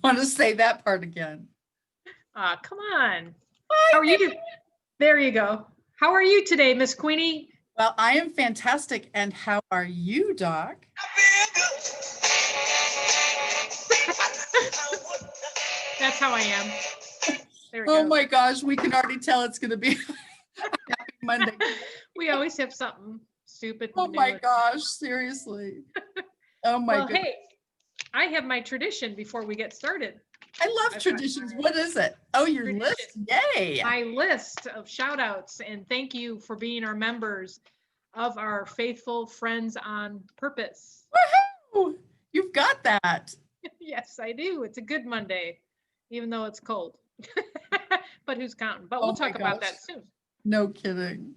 want to say that part again. Come on. How are you? There you go. How are you today, Miss Queenie? Well, I am fantastic. And how are you, Doc? That's how I am. There we Oh go. my gosh, we can already tell it's going to be a happy Monday. We always have something stupid. Oh my gosh, seriously. Oh my Well, goodness. hey, I have my tradition before we get started. I love traditions. What is it? Oh, your list. Yay. My list of shout outs and thank you for being our members of our faithful friends on purpose. Woohoo! You've got that. Yes, I do. It's a good Monday, even though it's cold. But who's counting? But we'll talk about that soon. No kidding.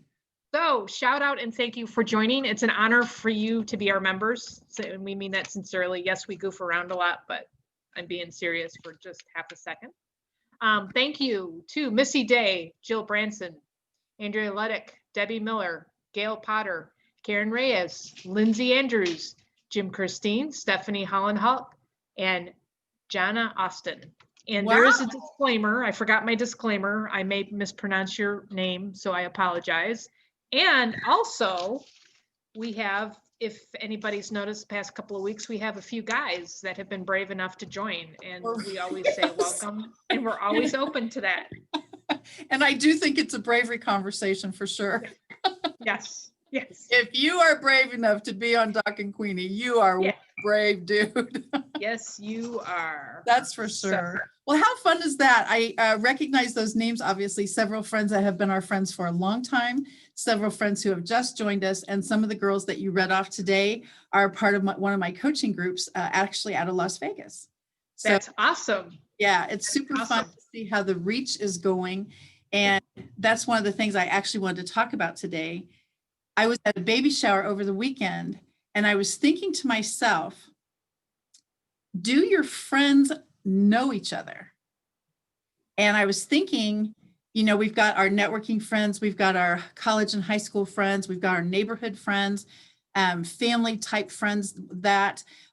So shout out and thank you for joining. It's an honor for you to be our members. So, and we mean that sincerely. Yes, we goof around a lot, but I'm being serious for just half a second. Thank you to Missy Day, Jill Branson, Andrea Luddick, Debbie Miller, Gail Potter, Karen Reyes, Lindsay Andrews, Jim Christine, Stephanie Holland Hulk, and Jana Austin. And there is a disclaimer. I forgot my disclaimer. I may mispronounce your name, so I apologize. And also, we have, if anybody's noticed the past couple of weeks, we have a few guys that have been brave enough to join. And we always say welcome, and we're always open to that. And I do think it's a bravery conversation for sure. Yes. Yes. If you are brave enough to be on Doc and Queenie, you are a brave dude. Yes, you are. That's for sure. Well, how fun is that? I recognize those names, obviously, several friends that have been our friends for a long time, several friends who have just joined us, and some of the girls that you read off today are part of one of my coaching groups, actually out of Las Vegas. So, that's awesome. Yeah, it's super fun to see how the reach is going. And that's one of the things I actually wanted to talk about today. I was at a baby shower over the weekend, and I was thinking to myself, do your friends know each other? And I was thinking, you know, we've got our networking friends, we've got our college and high school friends, we've got our neighborhood friends, family type friends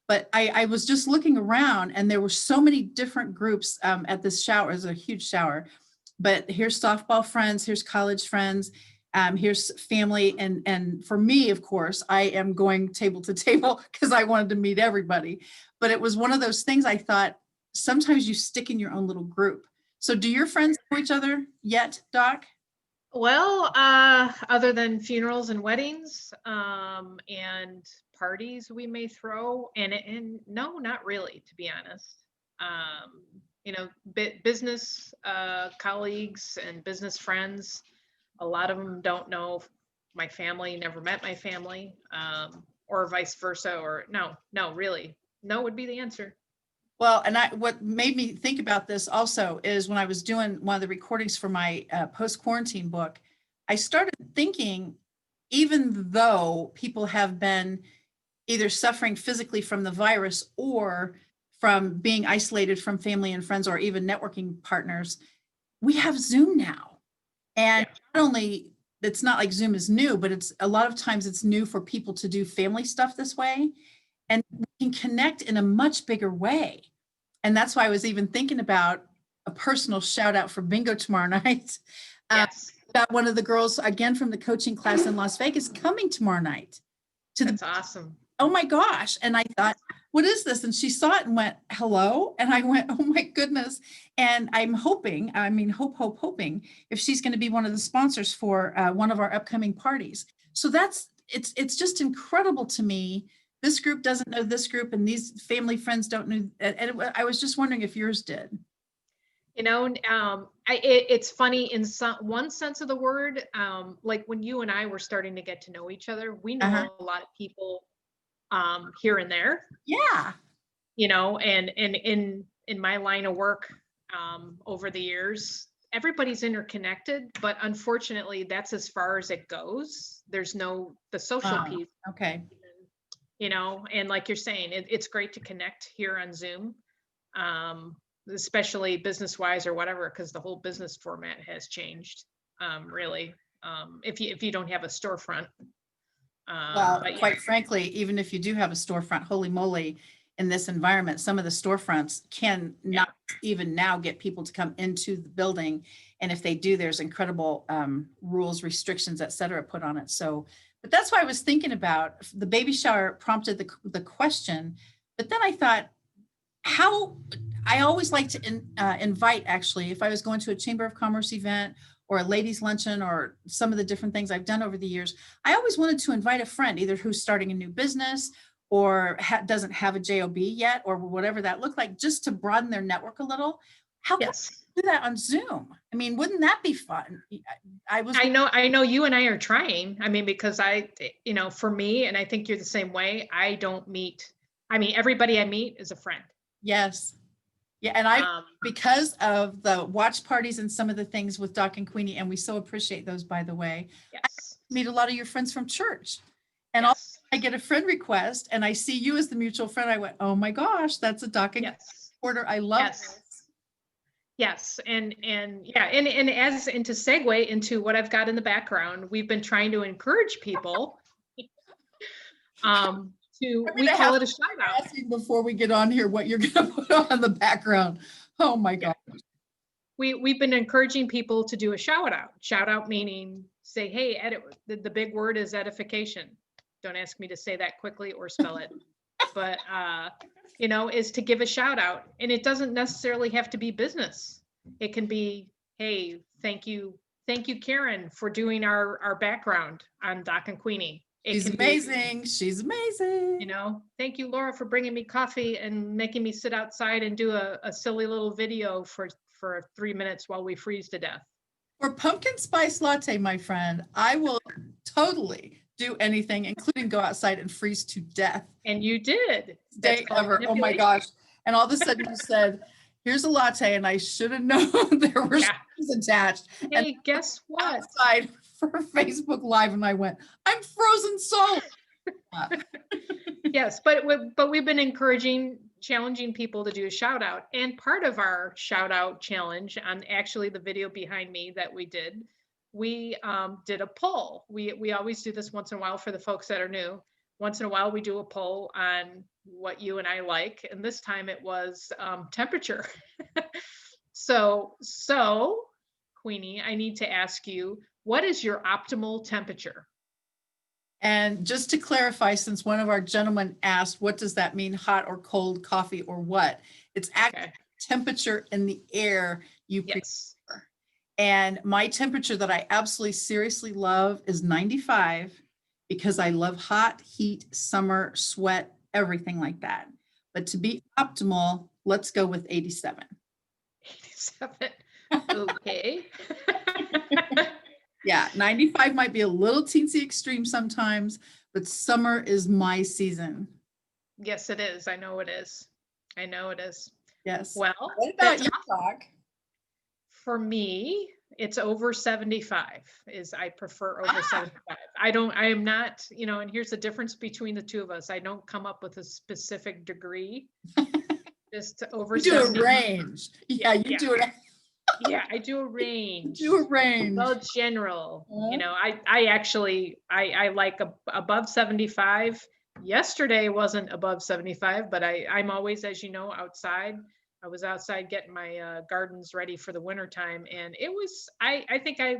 but I was just looking around, and there were so many different groups at this shower. It was a huge shower, but here's softball friends, here's college friends, here's family. And for me, of course, I am going table to table because I wanted to meet everybody. But it was one of those things I thought, sometimes you stick in your own little group. So do your friends know each other yet, Doc? Well, other than funerals and weddings and parties we may throw, and no, not really, to be honest. You know, business colleagues and business friends, a lot of them don't know my family, never met my family, or vice versa, or no, really. No would be the answer. Well, and what made me think about this also is when I was doing one of the recordings for my post-quarantine book, I started thinking, even though people have been either suffering physically from the virus or from being isolated from family and friends or even networking partners, we have Zoom now. And not only, it's not like Zoom is new, but it's a lot of times it's new for people to do family stuff this way. And we can connect in a much bigger way. And that's why I was even thinking about a personal shout out for bingo tomorrow night. Yes. About one of the girls, again, from the coaching class in Las Vegas coming tomorrow night. That's awesome. Oh my gosh. And I thought, what is this? And she saw it and went, hello. And I went, oh my goodness. And I'm hoping, hoping if she's going to be one of the sponsors for one of our upcoming parties. So it's just incredible to me. This group doesn't know this group, and these family friends don't know. And I was just wondering if yours did. You know, it's funny in one sense of the word, like when you and I were starting to get to know each other, we know a lot of people here and there. Yeah. You know, and in my line of work over the years, everybody's interconnected, but unfortunately that's as far as it goes. There's the social piece. Okay. You know, and like you're saying, it's great to connect here on Zoom, especially business wise or whatever, because the whole business format has changed. Really, if you don't have a storefront. Well, quite frankly, even if you do have a storefront, holy moly, in this environment. Some of the storefronts can not even now get people to come into the building. And if they do, there's incredible rules, restrictions, et cetera, put on it. So, but that's why I was thinking about the baby shower prompted the question. But then I thought, how I always like to invite, actually, if I was going to a Chamber of Commerce event or a ladies luncheon or some of the different things I've done over the years, I always wanted to invite a friend, either who's starting a new business or doesn't have a JOB yet, or whatever that looked like, just to broaden their network a little. How can we do that on Zoom? I mean, wouldn't that be fun? I know you and I are trying. I mean, because for me, and I think you're the same way, I don't meet, everybody I meet is a friend. Yes. Yeah. And because of the watch parties and some of the things with Doc and Queenie, and we so appreciate those, by the way, yes. I meet a lot of your friends from church. And also I get a friend request and I see you as the mutual friend. I went, oh my gosh, that's a Doc and order. I love this. Yes. And to segue into what I've got in the background, we've been trying to encourage people we call it a shout out. Before we get on here, what you're going to put on the background. Oh my gosh. We've been encouraging people to do a shout out. Shout out meaning say, hey, edit. The big word is edification. Don't ask me to say that quickly or spell it, but is to give a shout out. And it doesn't necessarily have to be business. It can be, hey, thank you, Karen, for doing our background on Doc and Queenie. She's amazing. She's amazing. Thank you, Laura, for bringing me coffee and making me sit outside and do a silly little video for 3 minutes while we freeze to death. For pumpkin spice latte, my friend, I will totally do anything, including go outside and freeze to death. And you did. Day ever. Oh my gosh. And all of a sudden you said, here's a latte, and I should have known there were strings attached. Hey, and guess what? Outside for Facebook Live, and I went, I'm frozen solid. Yes, but we've been challenging people to do a shout out. And part of our shout out challenge on actually the video behind me that we did a poll. We always do this once in a while for the folks that are new. Once in a while, we do a poll on what you and I like. And this time it was temperature. So Queenie, I need to ask you, what is your optimal temperature? And just to clarify, since one of our gentlemen asked, what does that mean, hot or cold coffee or what? It's actually temperature in the air you prefer. And my temperature that I absolutely seriously love is 95, because I love hot, heat, summer, sweat, everything like that. But to be optimal, let's go with 87. 87. Okay. Yeah, 95 might be a little teensy extreme sometimes, but summer is my season. Yes, it is. I know it is. Yes. Well, what about you, Doc? For me, it's over 75. I prefer over 75. I am not, and here's the difference between the two of us. I don't come up with a specific degree. Just over 75. You do a range. Yeah, you do it. Yeah, I do a range. Well, general. I actually like above 75. Yesterday wasn't above 75, but I'm always, as you know, outside. I was outside getting my gardens ready for the winter time, and it was, I think I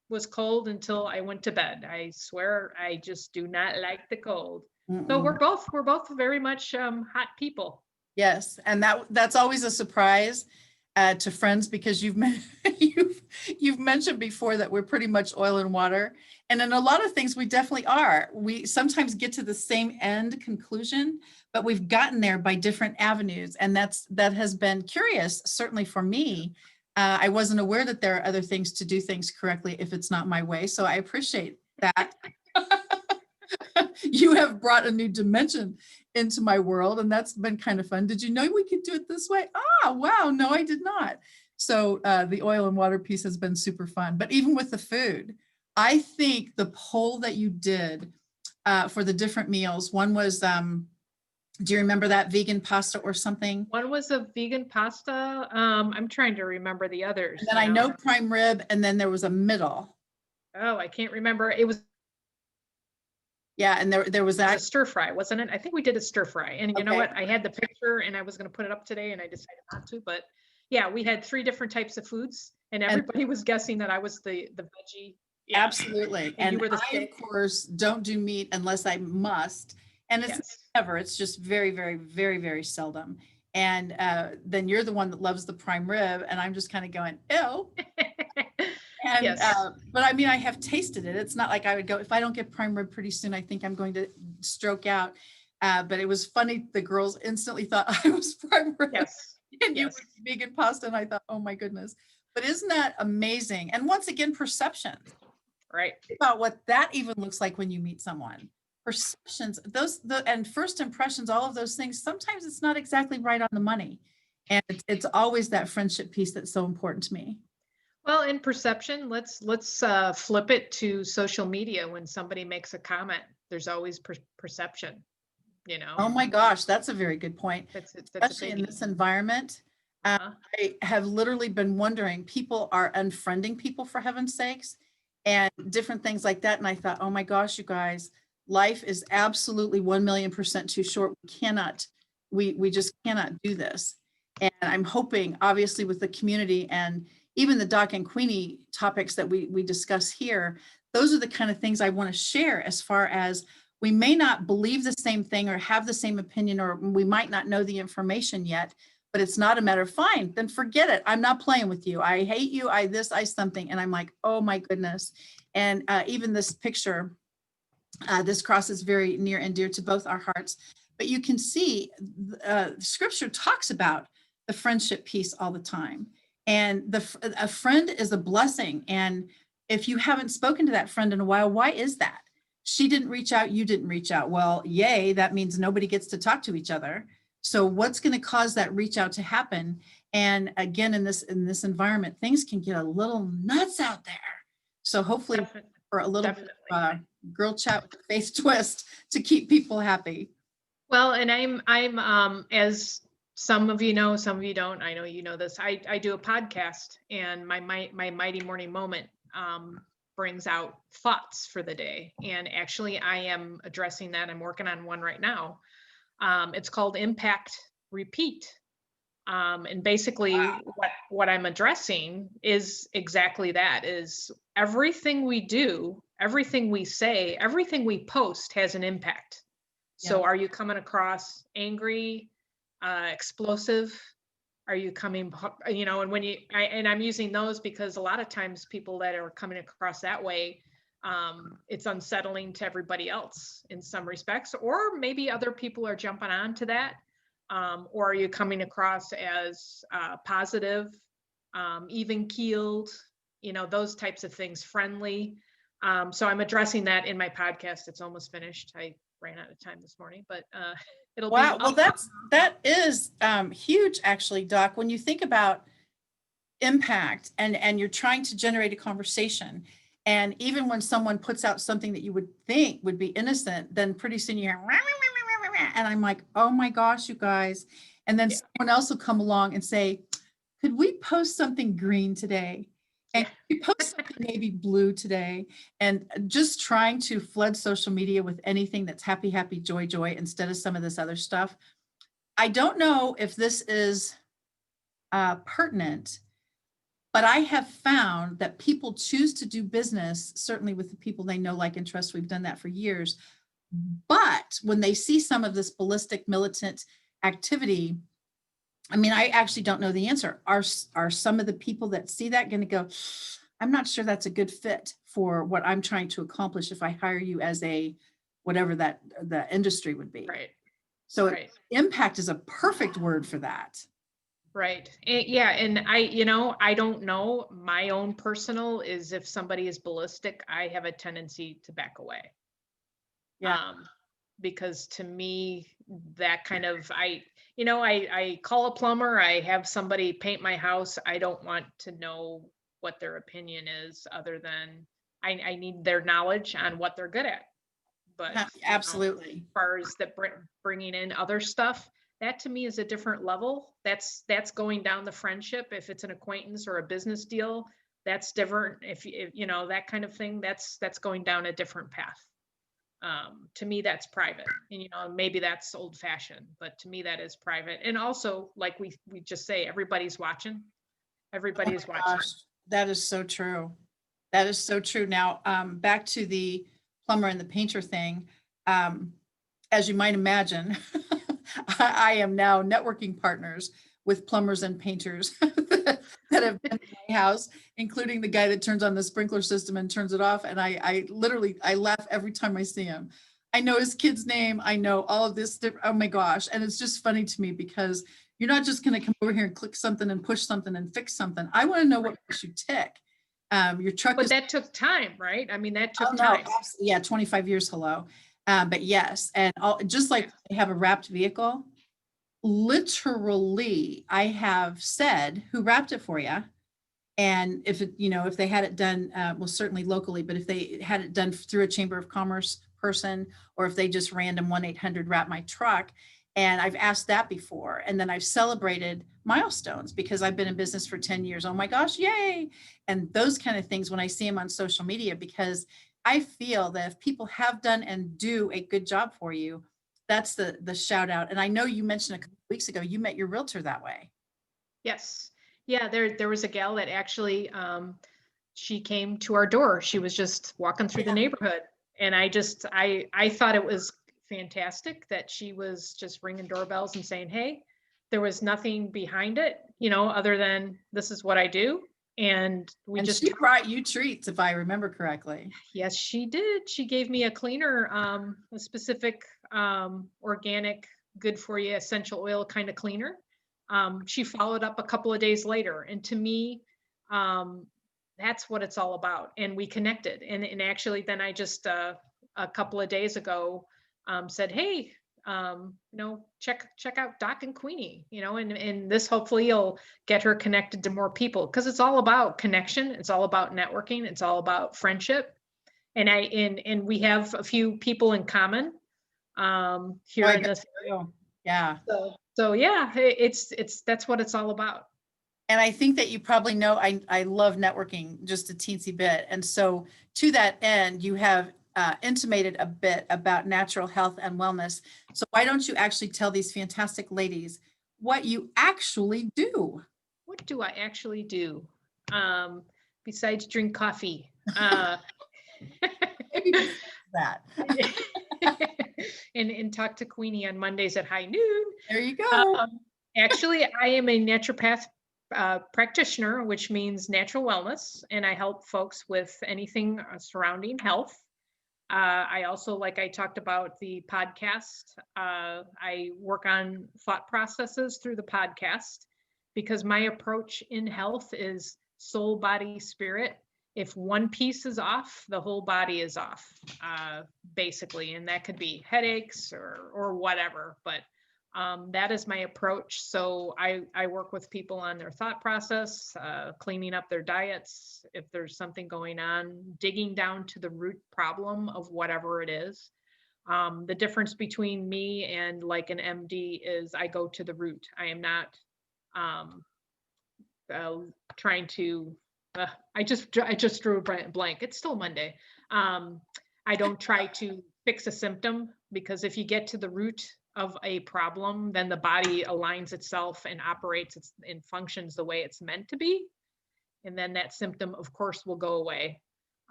was cold until I went to bed. I swear I just do not like the cold. So we're both very much hot people. Yes, and that's always a surprise to friends, because you've mentioned before that we're pretty much oil and water, and in a lot of things we definitely are. We sometimes get to the same end conclusion, but we've gotten there by different avenues, and that has been curious, certainly for me. I wasn't aware that there are other things to do things correctly if it's not my way, so I appreciate that. You have brought a new dimension into my world, and that's been kind of fun. Did you know we could do it this way? Wow, no, I did not. So the oil and water piece has been super fun. But even with the food, I think the poll that you did for the different meals, one was, do you remember that vegan pasta or something? One was a vegan pasta. I'm trying to remember the others. And then I know prime rib, and then there was a middle. Oh, I can't remember. It was. Yeah. And there was It was that. a stir fry, wasn't it? I think we did a stir fry. And you know Okay. what? I had the picture and I was going to put it up today and I decided not to. But yeah, we had 3 different types of foods and And everybody was guessing that I was the veggie. Yeah. absolutely. And you And were the I, of steak. course, don't do meat unless I must. And it's Yes. never, it's just very, very, very, very seldom. And then you're the one that loves the prime rib. And I'm just kind of going, ew. And, Yes. but I mean, I have tasted it. It's not like I would go, if I don't get prime rib pretty soon, I think I'm going to stroke out. But it was funny. The girls instantly thought I was prime rib. Yes. And you Yes. were vegan pasta. And I thought, oh my goodness. But isn't that amazing? And once again, perception Right. about what that even looks like when you meet someone. Perceptions, and first impressions, all of those things, sometimes it's not exactly right on the money. And it's always that friendship piece that's so important to me. Well, in perception, let's flip it to social media. When somebody makes a comment, there's always perception, you know. Oh my gosh, that's a very good point. That's a Especially in biggie. this environment. Uh-huh. I have literally been wondering, people are unfriending people for heaven's sakes and different things like that. And I thought, oh my gosh, you guys, life is absolutely 1,000,000% too short. We just cannot do this. And I'm hoping, obviously, with the community and even the Doc and Queenie topics that we discuss here, those are the kind of things I want to share, as far as we may not believe the same thing or have the same opinion, or we might not know the information yet, but it's not a matter of, fine, then forget it. I'm not playing with you. I hate you. I something. And I'm like, oh my goodness. And even this picture, this cross is very near and dear to both our hearts. But you can see scripture talks about the friendship piece all the time. And a friend is a blessing. And if you haven't spoken to that friend in a while, why is that? She didn't reach out, you didn't reach out. Well, yay, that means nobody gets to talk to each other. So what's going to cause that reach out to happen? And again, in this environment, things can get a little nuts out there. So hopefully Definitely. for a little Definitely. bit of girl chat with a face twist to keep people happy. Well, and I'm as some of you know, some of you don't. I know you know this. I do a podcast, and my Mighty Morning Moment brings out thoughts for the day. And actually, I am addressing that. I'm working on one right now. It's called Impact Repeat. And basically, what I'm addressing is exactly that: is everything we do, everything we say, everything we post has an impact. So Yeah. are you coming across angry, explosive? Are you coming, and when and I'm using those because a lot of times people that are coming across that way, it's unsettling to everybody else in some respects, or maybe other people are jumping on to that. Or are you coming across as positive, even keeled, those types of things, friendly. So I'm addressing that in my podcast. It's almost finished. I ran out of time this morning, but it'll Wow. be Well, that is huge, actually, Doc. When you think about impact and you're trying to generate a conversation, and even when someone puts out something that you would think would be innocent, then pretty soon you hear, "Rah, rah, rah, rah, rah," and I'm like, oh my gosh, you guys. And then someone else will come along and say, could we post something green today? And we post something maybe blue today, and just trying to flood social media with anything that's happy, happy, joy, joy, instead of some of this other stuff. I don't know if this is pertinent, but I have found that people choose to do business, certainly with the people they know, like, and trust. We've done that for years. But when they see some of this ballistic militant activity, I mean, I actually don't know the answer. Are some of the people that see that going to go, I'm not sure that's a good fit for what I'm trying to accomplish if I hire you as a whatever that the industry would be. right. So Right. impact is a perfect word for that. Right. Yeah. And I don't know. My own personal is, if somebody is ballistic, I have a tendency to back away. Yeah. Because to me, that kind of, I call a plumber, I have somebody paint my house. I don't want to know what their opinion is, other than I need their knowledge on what they're good at. But Absolutely. as far as that bringing in other stuff, that to me is a different level. That's going down the friendship. If it's an acquaintance or a business deal, that's different. If that kind of thing, that's going down a different path. To me, that's private. And, maybe that's old fashioned, but to me, that is private. And also, like we just say, everybody's watching. Everybody is watching. Gosh, that is so true. That is so true. Now, back to the plumber and the painter thing. As you might imagine, I am now networking partners with plumbers and painters that have been in my house, including the guy that turns on the sprinkler system and turns it off. And I literally, I laugh every time I see him. I know his kid's name. I know all of this. Oh my gosh. And it's just funny to me because you're not just going to come over here and click something and push something and fix something. I want to know what makes you tick. Your truck But is, that took time, right? I mean, that oh took no, time. yeah, 25 years. Hello. But yes. And just like they have a wrapped vehicle, literally, I have said, who wrapped it for you? And if it, if they had it done, well, certainly locally, but if they had it done through a Chamber of Commerce person, or if they just random 1-800 wrap my truck. And I've asked that before. And then I've celebrated milestones because I've been in business for 10 years. Oh my gosh, yay. And those kind of things when I see them on social media, because I feel that if people have done and do a good job for you, that's the shout out. And I know you mentioned a couple of weeks ago, you met your realtor that way. Yes. Yeah, there was a gal that actually, she came to our door. She was just walking through the neighborhood. And I thought it was fantastic that she was just ringing doorbells and saying, hey, there was nothing behind it, other than this is what I do. And And she brought you treats, if I remember correctly. Yes, she did. She gave me a cleaner, a specific organic, good for you essential oil kind of cleaner. She followed up a couple of days later, and to me, that's what it's all about. And we connected. And actually, then I just a couple of days ago said, "Hey, check out Doc and Queenie, and this hopefully will get her connected to more people because it's all about connection. It's all about networking. It's all about friendship. And we have a few people in common here in this area. Yeah. So yeah, it's that's what it's all about. And I think that you probably know I love networking just a teensy bit. And so to that end, you have intimated a bit about natural health and wellness. So why don't you actually tell these fantastic ladies what you actually do? What do I actually do besides drink coffee? Maybe besides that. and talk to Queenie on Mondays at high noon. There you go. Actually, I am a naturopath practitioner, which means natural wellness, and I help folks with anything surrounding health. I also, like I talked about the podcast, I work on thought processes through the podcast because my approach in health is soul, body, spirit. If one piece is off, the whole body is off, basically. And that could be headaches or whatever, but that is my approach. So I work with people on their thought process, cleaning up their diets, if there's something going on, digging down to the root problem of whatever it is. The difference between me and like an MD is I go to the root. I am not trying to, I just drew a blank. It's still Monday. I don't try to fix a symptom because if you get to the root of a problem, then the body aligns itself and operates and functions the way it's meant to be. And then that symptom, of course, will go away,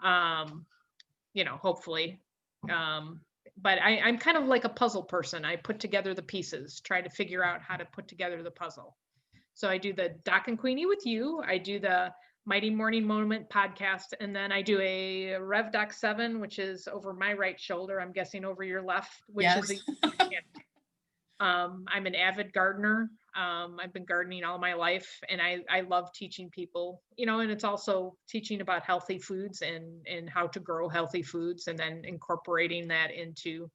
hopefully. But I'm kind of like a puzzle person. I put together the pieces, try to figure out how to put together the puzzle. So I do the Doc and Queenie with you. I do the Mighty Morning Moment podcast. And then I do a Rev Doc 7, which is over my right shoulder. I'm guessing over your left, which Yes. is I'm an avid gardener. I've been gardening all my life and I love teaching people, and it's also teaching about healthy foods and how to grow healthy foods and then incorporating that into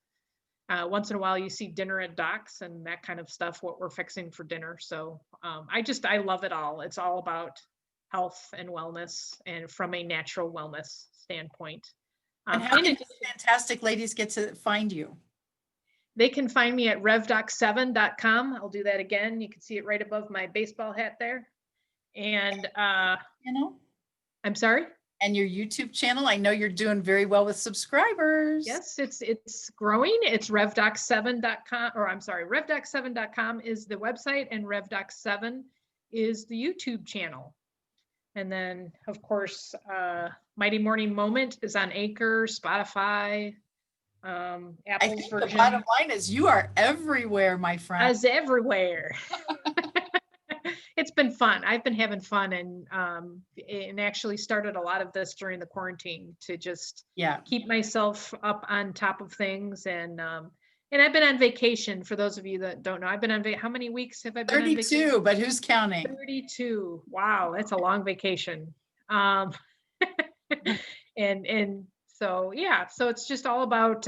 once in a while you see dinner at Doc's and that kind of stuff, what we're fixing for dinner. So I love it all. It's all about health and wellness and from a natural wellness standpoint. And how can these fantastic ladies get to find you? They can find me at revdoc7.com. I'll do that again. You can see it right above my baseball hat there. And I'm sorry? And your YouTube channel, I know you're doing very well with subscribers. Yes, it's growing. It's revdoc7.com, or I'm sorry, revdoc7.com is the website, and revdoc7 is the YouTube channel. And then, of course, Mighty Morning Moment is on Anchor, Spotify, I Apple's think the version. bottom line is you are everywhere, my friend. As everywhere. It's been fun. I've been having fun, and actually started a lot of this during the quarantine to just keep myself up on top of things. And I've been on vacation. For those of you that don't know, I've been on how many weeks have I been 32, on vacation? but who's counting? 32. Wow, that's a long vacation. And so yeah, so it's just all about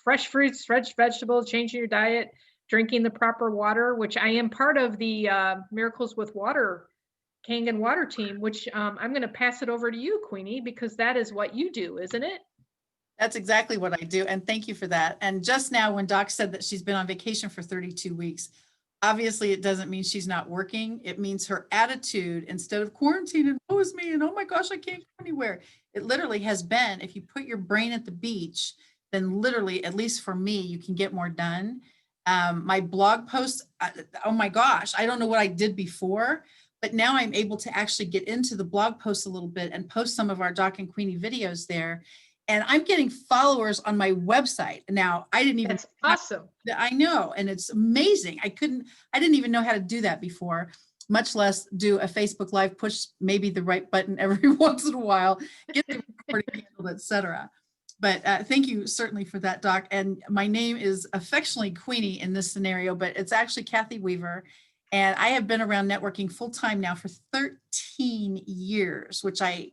fresh fruits, fresh vegetables, changing your diet, drinking the proper water, which I am part of the Miracles with Water Kangen water team, which I'm going to pass it over to you, Queenie, because that is what you do, isn't it? That's exactly what I do. And thank you for that. And just now when Doc said that she's been on vacation for 32 weeks, obviously it doesn't mean she's not working. It means her attitude, instead of quarantine and woe is me and oh my gosh, I can't go anywhere. It literally has been, if you put your brain at the beach, then literally, at least for me, you can get more done. My blog posts, oh my gosh, I don't know what I did before, but now I'm able to actually get into the blog posts a little bit and post some of our Doc and Queenie videos there. And I'm getting followers on my website. Now, I didn't even. That's awesome. I know. And it's amazing. I didn't even know how to do that before, much less do a Facebook Live, push maybe the right button every once in a while, get the recording handled, etc. But thank you certainly for that, Doc. And my name is affectionately Queenie in this scenario, but it's actually Kathy Weaver. And I have been around networking full time now for 13 years, which I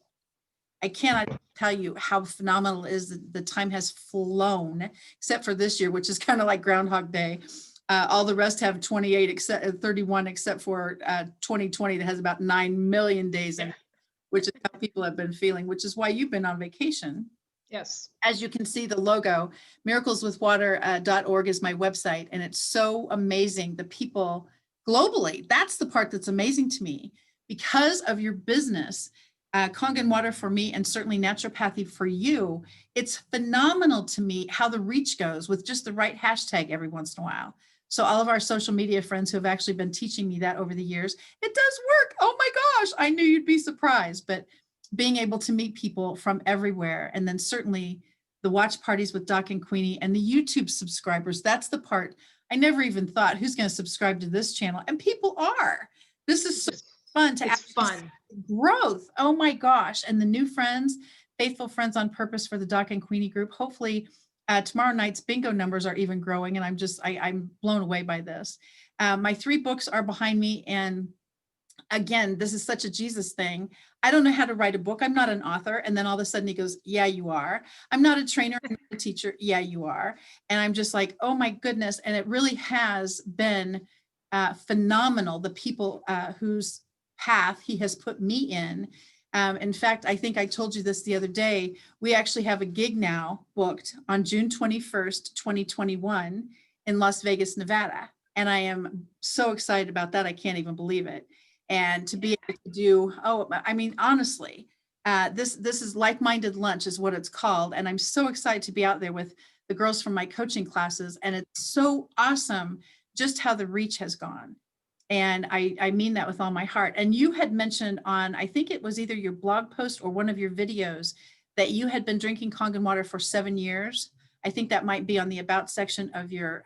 cannot tell you how phenomenal it is that the time has flown, except for this year, which is kind of like Groundhog Day. All the rest have 28, except 31, except for 2020 that has about 9 million days in it, which is how people have been feeling, which is why you've been on vacation. Yes. As you can see, the logo, miracleswithwater.org is my website. And it's so amazing. The people globally, that's the part that's amazing to me. Because of your business, Kangen water for me, and certainly naturopathy for you, it's phenomenal to me how the reach goes with just the right hashtag every once in a while. So all of our social media friends who have actually been teaching me that over the years, it does work. Oh my gosh, I knew you'd be surprised. But being able to meet people from everywhere, and then certainly the watch parties with Doc and Queenie and the YouTube subscribers, that's the part I never even thought, who's going to subscribe to this channel? And people are. This is so fun to fun growth. Oh my gosh. And the new friends, faithful friends on purpose for the Doc and Queenie group. Hopefully tomorrow night's bingo numbers are even growing. And I'm blown away by this. My 3 books are behind me. And again, this is such a Jesus thing. I don't know how to write a book. I'm not an author. And then all of a sudden he goes, yeah, you are. I'm not a trainer, I'm not a teacher. Yeah, you are. And I'm just like, oh my goodness. And it really has been phenomenal. The people whose path he has put me in. In fact, I think I told you this the other day. We actually have a gig now booked on June 21st, 2021 in Las Vegas, Nevada. And I am so excited about that. I can't even believe it. And to be able to do, honestly, this is Like-Minded Lunch is what it's called. And I'm so excited to be out there with the girls from my coaching classes. And it's so awesome just how the reach has gone. And I mean that with all my heart. And you had mentioned on, I think it was either your blog post or one of your videos, that you had been drinking Kangen water for 7 years. I think that might be on the about section of your,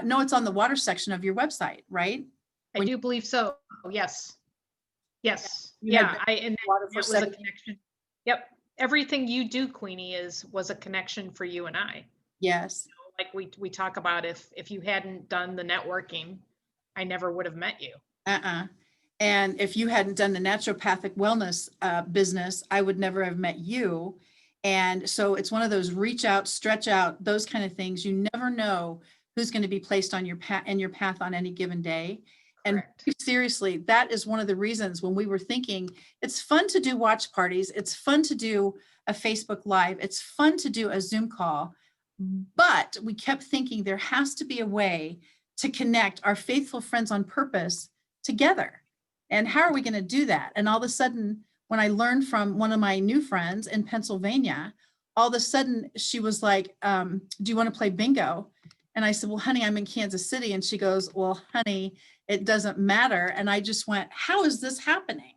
no, it's on the water section of your website, right? I do believe so. Yes. Yes. Yeah. And it was a connection. Yep. Everything you do, Queenie, was a connection for you and I. Yes. Like we talk about, if you hadn't done the networking, I never would have met you. And if you hadn't done the naturopathic wellness business, I would never have met you. And so it's one of those reach out, stretch out, those kind of things. You never know who's going to be placed on your path on any given day. Correct. And seriously, that is one of the reasons when we were thinking, it's fun to do watch parties. It's fun to do a Facebook Live. It's fun to do a Zoom call. But we kept thinking there has to be a way to connect our faithful friends on purpose together. And how are we going to do that? And all of a sudden, when I learned from one of my new friends in Pennsylvania, all of a sudden she was like, do you want to play bingo? And I said, well, honey, I'm in Kansas City. And she goes, well, honey, it doesn't matter. And I just went, how is this happening?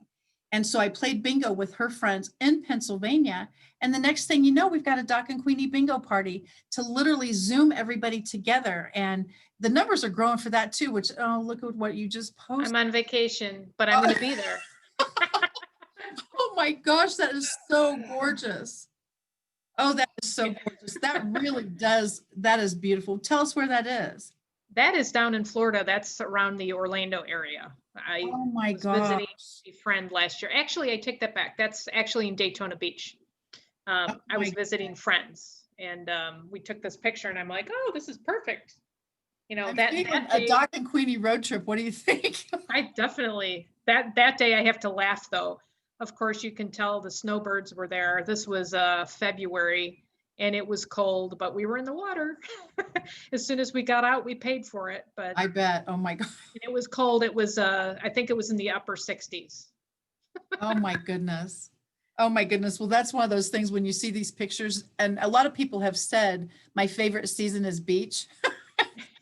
And so I played bingo with her friends in Pennsylvania. And the next thing you know, we've got a Doc and Queenie bingo party to literally Zoom everybody together. And the numbers are growing for that too, which, oh, look at what you just posted. I'm on vacation, but I'm going to be there. Oh my gosh, that is so gorgeous. Oh, that is so gorgeous. That really does. That is beautiful. Tell us where that is. That is down in Florida. That's around the Orlando area. I Oh my was gosh. visiting a friend last year. Actually, I take that back. That's actually in Daytona Beach. I was visiting friends, and we took this picture, and I'm like, oh, this is perfect. You know, I'm that thinking day, a Doc and Queenie road trip. What do you think? I definitely, that day I have to laugh though. Of course, you can tell the snowbirds were there. This was February, and it was cold, but we were in the water. As soon as we got out, we paid for it, but I bet. Oh my God. it was cold. It was, I think it was in the upper 60s. Oh my goodness. Oh my goodness. Well, that's one of those things when you see these pictures, and a lot of people have said my favorite season is beach.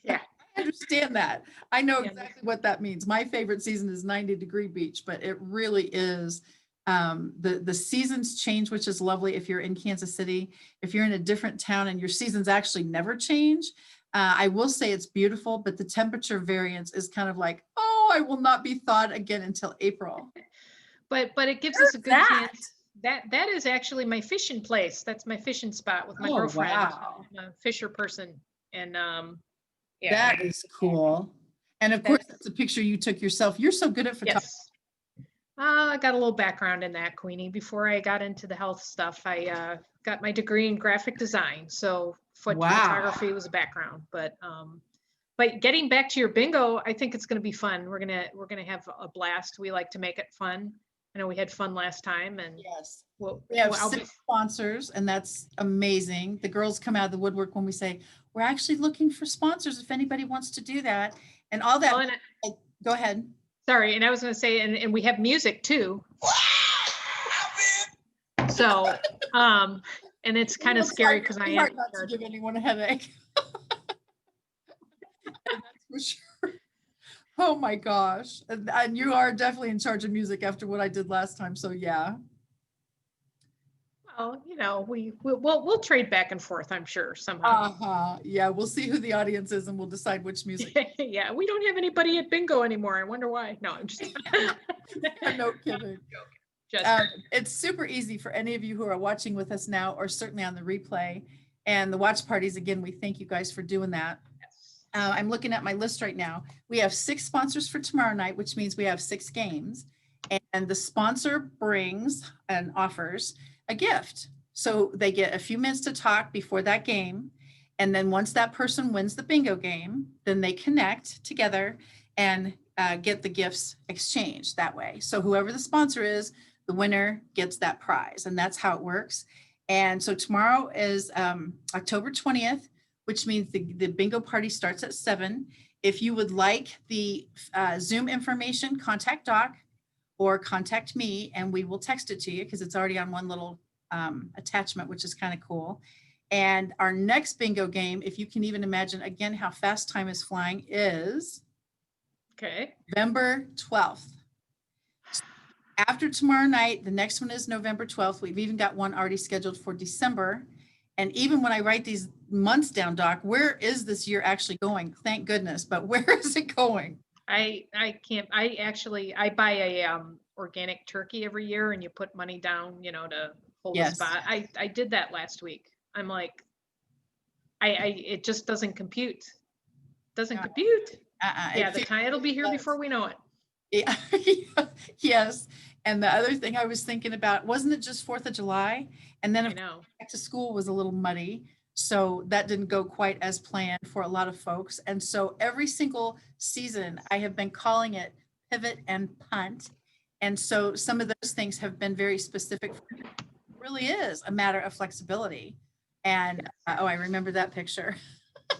Yeah. I understand that. I know Yeah. exactly what that means. My favorite season is 90-degree beach, but it really is. The seasons change, which is lovely if you're in Kansas City. If you're in a different town and your seasons actually never change, I will say it's beautiful, but the temperature variance is kind of like, oh, I will not be thawed again until April. But it gives Where's us a good that? chance. That is actually my fishing place. That's my fishing spot with my Oh, girlfriend. wow. I'm a fisher person, and yeah. That is cool. And of course, that's a picture you took yourself. You're so good at photography. Yes. I got a little background in that, Queenie. Before I got into the health stuff, I got my degree in graphic design. So photography was a background. But getting back to your bingo, I think it's going to be fun. We're gonna have a blast. We like to make it fun. I know we had fun last time, and Yes. we have 6 sponsors, and that's amazing. The girls come out of the woodwork when we say, we're actually looking for sponsors if anybody wants to do that. And all that. Go ahead. Sorry, and I was going to say, and we have music too. So, and it's kind of scary because I am not to give anyone a headache. That's for sure. Oh my gosh. And you are definitely in charge of music after what I did last time. So yeah. Well, you know, we'll trade back and forth, I'm sure, somehow. Yeah, we'll see who the audience is and we'll decide which music. Yeah, we don't have anybody at bingo anymore. I wonder why. No, I'm just no kidding. It's super easy for any of you who are watching with us now, or certainly on the replay and the watch parties. Again, we thank you guys for doing that. I'm looking at my list right now. We have 6 sponsors for tomorrow night, which means we have 6 games. And the sponsor brings and offers a gift. So they get a few minutes to talk before that game. And then once that person wins the bingo game, then they connect together and get the gifts exchanged that way. So whoever the sponsor is, the winner gets that prize. And that's how it works. And so tomorrow is October 20th, which means the bingo party starts at 7. If you would like the Zoom information, contact Doc or contact me, and we will text it to you because it's already on one little attachment, which is kind of cool. And our next bingo game, if you can even imagine, again, how fast time is flying, is November 12th. After tomorrow night, the next one is November 12th. We've even got one already scheduled for December. And even when I write these months down, Doc, where is this year actually going? Thank goodness, but where is it going? I can't, I buy a organic turkey every year, and you put money down, you know, to hold a spot. I did that last week. I'm like, it just doesn't compute. Compute. Yeah, the time it'll be here before we know it. Yeah. Yes. And the other thing I was thinking about, wasn't it just 4th of July? And then back to school was a little muddy. So that didn't go quite as planned for a lot of folks. And so every single season I have been calling it pivot and punt. And so some of those things have been very specific. It really is a matter of flexibility. And I remember that picture.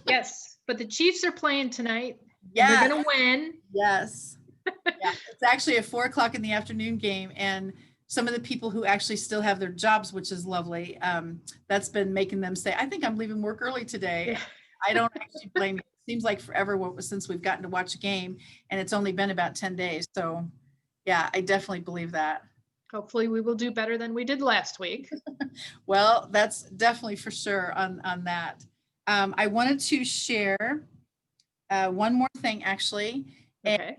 Yes, but the Chiefs are playing tonight. Yeah, they're gonna win. Yes. Yeah, it's actually a 4 o'clock in the afternoon game. And some of the people who actually still have their jobs, which is lovely. That's been making them say, I think I'm leaving work early today. Yeah. I don't actually blame you. It seems like forever since we've gotten to watch a game, and it's only been about 10 days. So yeah, I definitely believe that. Hopefully we will do better than we did last week. Well, that's definitely for sure on that. I wanted to share one more thing, actually. And Okay.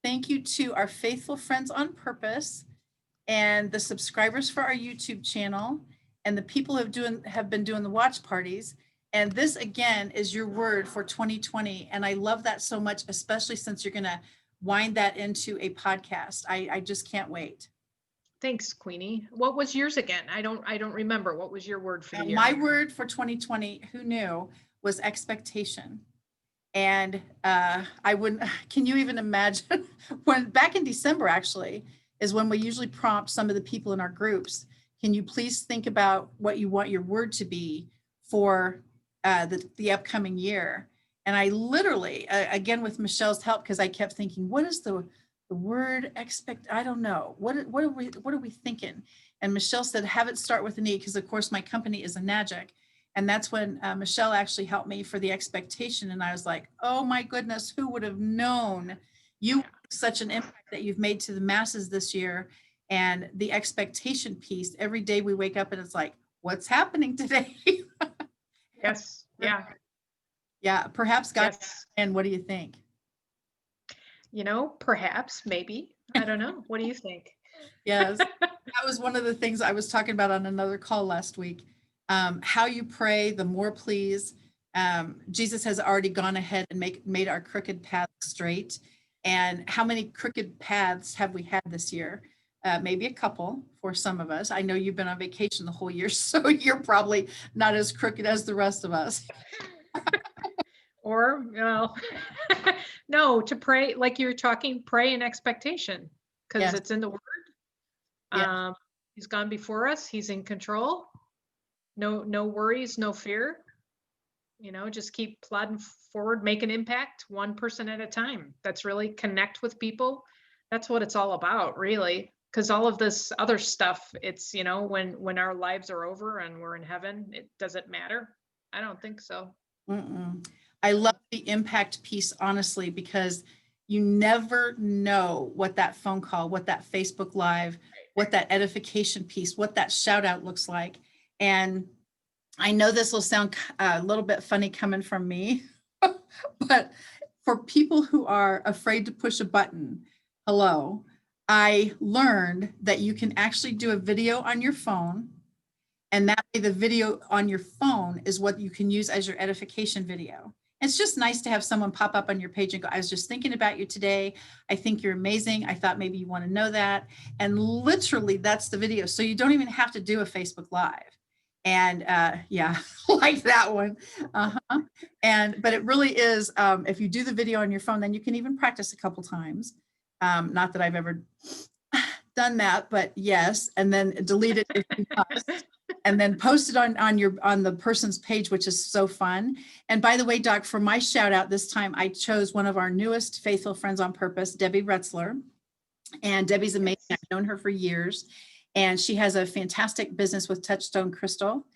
thank you to our faithful friends on purpose and the subscribers for our YouTube channel and the people who have been doing the watch parties. And this again is your word for 2020. And I love that so much, especially since you're going to wind that into a podcast. I just can't wait. Thanks, Queenie. What was yours again? I don't remember. What was your word for the year? My word for 2020, who knew, was expectation. And I wouldn't, can you even imagine when back in December actually is when we usually prompt some of the people in our groups. Can you please think about what you want your word to be for the upcoming year? And I literally, again, with Michelle's help, because I kept thinking, what is the word expect? I don't know. What are we thinking? And Michelle said, have it start with an E, because of course my company is a Nagic. And that's when Michelle actually helped me for the expectation. And I was like, oh my goodness, who would have known you such an impact that you've made to the masses this year? And the expectation piece, every day we wake up and it's like, what's happening today? Yes. Yeah. Yeah. Perhaps God. Yes. And what do you think? Perhaps, maybe. I don't know. What do you think? Yes. That was one of the things I was talking about on another call last week. How you pray, the more please. Jesus has already gone ahead and made our crooked paths straight. And how many crooked paths have we had this year? Maybe a couple for some of us. I know you've been on vacation the whole year, so you're probably not as crooked as the rest of us. Or, no, to pray, like you're talking, pray in expectation, because Yes. it's in the word. Yes. He's gone before us. He's in control. No worries, no fear. Just keep plodding forward, make an impact one person at a time. That's really connect with people. That's what it's all about, really. Because all of this other stuff, it's, when our lives are over and we're in heaven, it doesn't matter. I don't think so. Mm-mm. I love the impact piece, honestly, because you never know what that phone call, what that Facebook Live, what that edification piece, what that shout out looks like. And I know this will sound a little bit funny coming from me, but for people who are afraid to push a button, hello, I learned that you can actually do a video on your phone. And that way the video on your phone is what you can use as your edification video. It's just nice to have someone pop up on your page and go, I was just thinking about you today. I think you're amazing. I thought maybe you want to know that. And literally that's the video. So you don't even have to do a Facebook Live. And yeah, like that one. Uh-huh. But it really is, if you do the video on your phone, then you can even practice a couple times. Not that I've ever done that, but yes. And then delete it if you must. And then post it on the person's page, which is so fun. And by the way, Doc, for my shout out this time, I chose one of our newest faithful friends on purpose, Debbie Retzler. And Debbie's amazing. I've known her for years. And she has a fantastic business with Touchstone Crystal.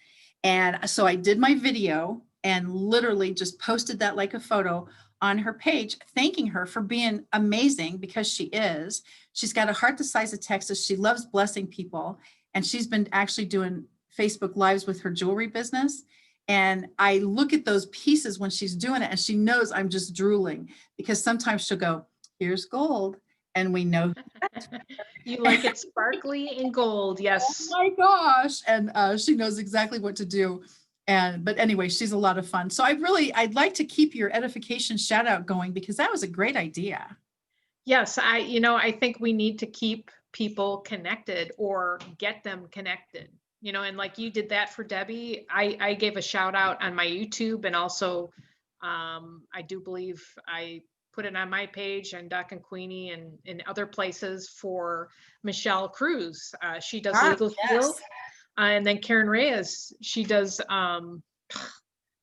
And so I did my video and literally just posted that like a photo on her page, thanking her for being amazing, because she is. She's got a heart the size of Texas. She loves blessing people. And she's been actually doing Facebook Lives with her jewelry business. And I look at those pieces when she's doing it and she knows I'm just drooling, because sometimes she'll go, here's gold. And we know you like it sparkly and gold. Yes. Oh my gosh. And she knows exactly what to do. But anyway, she's a lot of fun. So I'd like to keep your edification shout out going, because that was a great idea. Yes. I think we need to keep people connected or get them connected, and like you did that for Debbie. I gave a shout out on my YouTube, and also I do believe I put it on my page and Doc and Queenie and in other places for Michelle Cruz. She does Legal Field. And then Karen Reyes, she does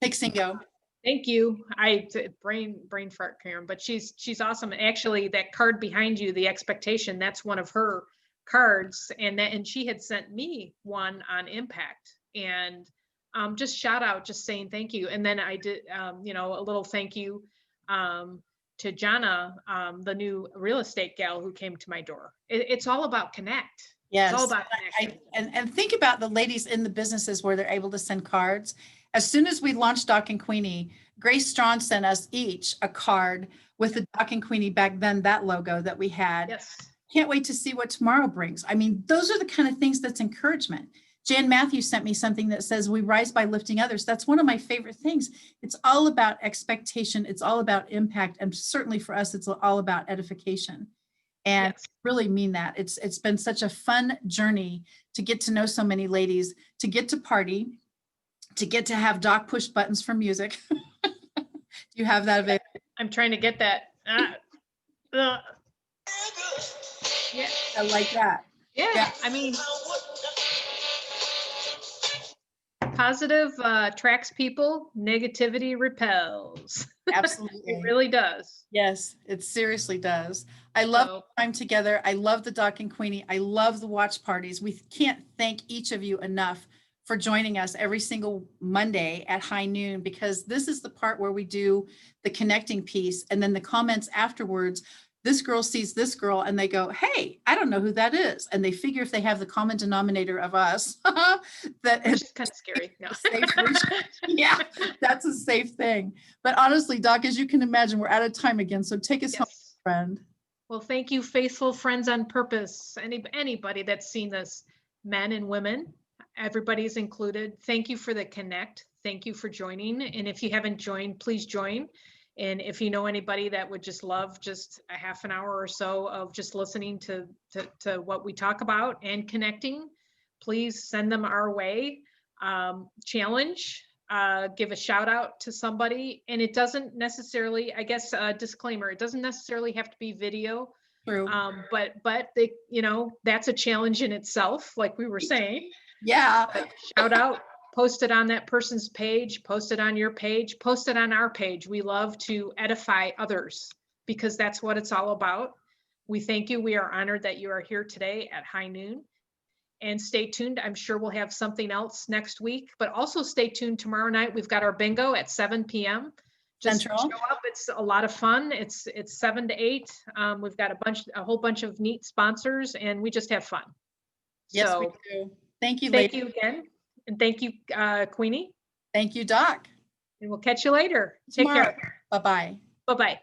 Fix and Go. Thank you. Brain fart, Karen, but she's awesome. Actually, that card behind you, the expectation, that's one of her cards, and she had sent me one on impact, and just shout out, just saying thank you. And then I did, you know, a little thank you to Jana, the new real estate gal who came to my door. It's all about connect. It's all Yes. about connection. And think about the ladies in the businesses where they're able to send cards. As soon as we launched Doc and Queenie, Grace Strawn sent us each a card with the Doc and Queenie back then, that logo that we had. Yes. Can't wait to see what tomorrow brings. I mean, those are the kind of things that's encouragement. Jan Matthews sent me something that says we rise by lifting others. That's one of my favorite things. It's all about expectation. It's all about impact. And certainly for us, it's all about edification. And Yes. really mean that. It's been such a fun journey to get to know so many ladies, to get to party, to get to have Doc push buttons for music. Do you have that available? I'm trying to get that. Yeah. I like that. Yeah. I mean, positive attracts people, negativity repels. Absolutely. It really does. Yes, it seriously does. I love So, the time together. I love the Doc and Queenie. I love the watch parties. We can't thank each of you enough for joining us every single Monday at high noon, because this is the part where we do the connecting piece, and then the comments afterwards. This girl sees this girl and they go, hey, I don't know who that is. And they figure if they have the common denominator of us, that which is kind of scary. No. yeah, that's a safe thing. But honestly, Doc, as you can imagine, we're out of time again. So take us home, Yes. friend. Well, thank you, faithful friends on purpose. Anybody that's seen this, men and women, everybody's included. Thank you for the connect. Thank you for joining. And if you haven't joined, please join. And if you know anybody that would just love just a half an hour or so of just listening to what we talk about and connecting, please send them our way. Challenge, give a shout out to somebody. And it doesn't necessarily, I guess, disclaimer, it doesn't necessarily have to be video. True. But they, you know, that's a challenge in itself, like we were saying. Yeah. But shout out, post it on that person's page, post it on your page, post it on our page. We love to edify others because that's what it's all about. We thank you. We are honored that you are here today at high noon. And stay tuned. I'm sure we'll have something else next week, but also stay tuned tomorrow night. We've got our bingo at 7 p.m. Just Central. show up. It's a lot of fun. It's 7 to 8. We've got a whole bunch of neat sponsors, and we just have fun. Yes, So, we do. Thank you, thank ladies. you again. And thank you, Queenie. Thank you, Doc. And we'll catch you later. Take care. Bye-bye. Bye-bye.